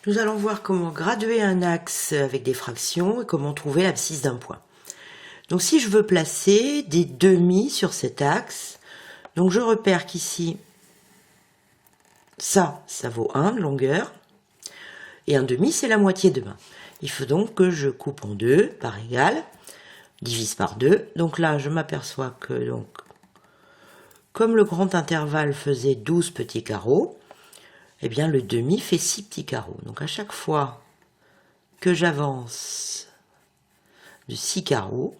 Nous allons voir comment graduer un axe avec des fractions et comment trouver l'abscisse d'un point. Donc si je veux placer des demi sur cet axe, donc je repère qu'ici, ça vaut 1 de longueur, et un demi c'est la moitié de 1. Il faut donc que je coupe en deux, par égal, divise par 2. Donc là, je m'aperçois que, donc, comme le grand intervalle faisait 12 petits carreaux, eh bien le demi fait 6 petits carreaux. Donc à chaque fois que j'avance de 6 carreaux,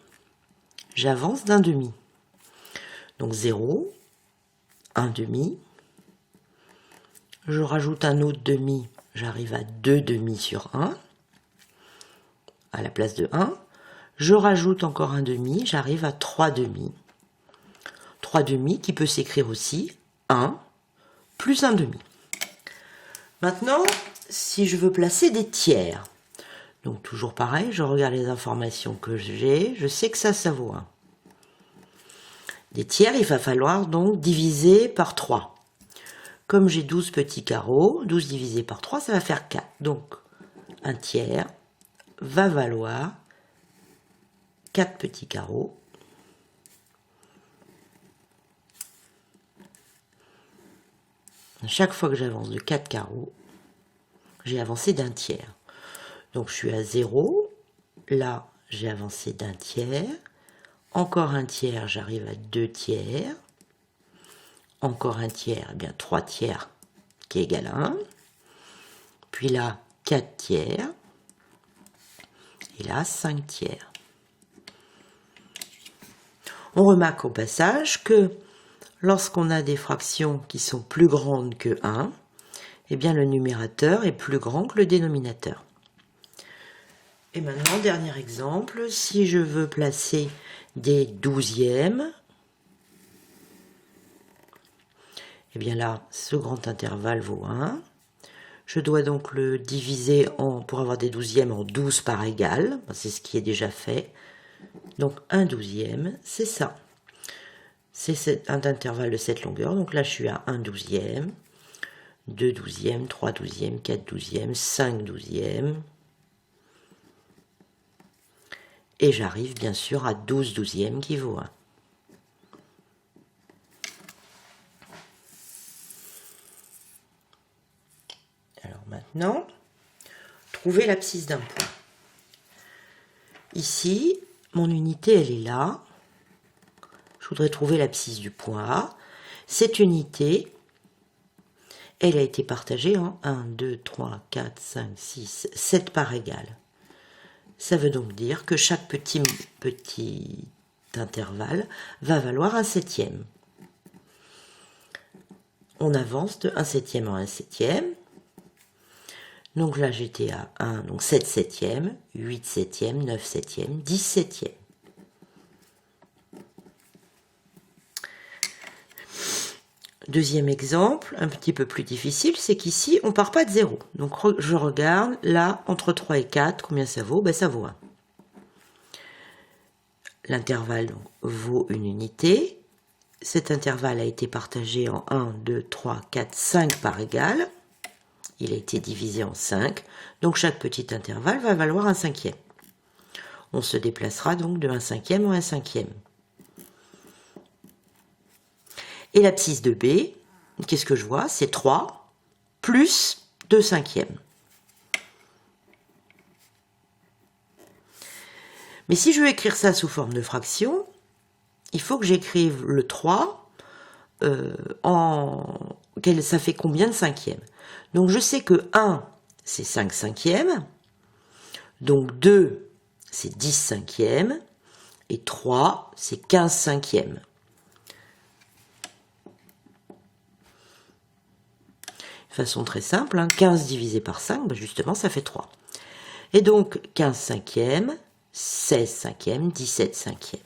j'avance d'un demi. Donc 0, un demi, je rajoute un autre demi, j'arrive à 2 demi sur 1, à la place de 1. Je rajoute encore un demi, j'arrive à 3 demi. 3 demi qui peut s'écrire aussi 1 plus un demi. Maintenant, si je veux placer des tiers, donc toujours pareil, je regarde les informations que j'ai, je sais que ça vaut 1. Des tiers, il va falloir donc diviser par 3. Comme j'ai 12 petits carreaux, 12 divisé par 3, ça va faire 4. Donc, un tiers va valoir 4 petits carreaux. Chaque fois que j'avance de 4 carreaux, j'ai avancé d'un tiers. Donc je suis à 0, là j'ai avancé d'un tiers, encore un tiers, j'arrive à 2 tiers, encore un tiers, eh bien 3 tiers qui est égal à 1, puis là 4 tiers, et là 5 tiers. On remarque au passage que lorsqu'on a des fractions qui sont plus grandes que 1, eh bien le numérateur est plus grand que le dénominateur. Et maintenant, dernier exemple, si je veux placer des douzièmes, eh bien là, ce grand intervalle vaut 1. Je dois donc le diviser pour avoir des douzièmes en 12 par égal, c'est ce qui est déjà fait. Donc un douzième, c'est ça. C'est un intervalle de cette longueur, donc là je suis à 1 douzième, 2 douzièmes, 3 douzièmes, 4 douzièmes, 5 douzièmes. Et j'arrive bien sûr à 12 douzièmes qui vaut 1. Alors maintenant, trouver l'abscisse d'un point. Ici, mon unité, elle est là. Je voudrais trouver l'abscisse du point A. Cette unité, elle a été partagée en 1, 2, 3, 4, 5, 6, 7 parts égales. Ça veut donc dire que chaque petit intervalle va valoir un septième. On avance de 1 septième en 1 septième. Donc là, j'étais à 1, donc 7 septièmes, 8 septièmes, 9 septièmes, 10 septièmes. Deuxième exemple, un petit peu plus difficile, c'est qu'ici, on ne part pas de 0. Donc, je regarde, là, entre 3 et 4, combien ça vaut? Ben, ça vaut 1. L'intervalle vaut une unité. Cet intervalle a été partagé en 1, 2, 3, 4, 5 parts égales. Il a été divisé en 5. Donc, chaque petit intervalle va valoir un cinquième. On se déplacera donc de 1 cinquième en 1 cinquième. Et l'abscisse de B, qu'est-ce que je vois? C'est 3 plus 2 cinquièmes. Mais si je veux écrire ça sous forme de fraction, il faut que j'écrive le 3 ça fait combien de cinquièmes? Donc je sais que 1, c'est 5 cinquièmes, donc 2, c'est 10 cinquièmes, et 3, c'est 15 cinquièmes. Façon très simple, 15 divisé par 5, ben justement ça fait 3. Et donc 15 cinquièmes, 16 cinquièmes, 17 cinquièmes.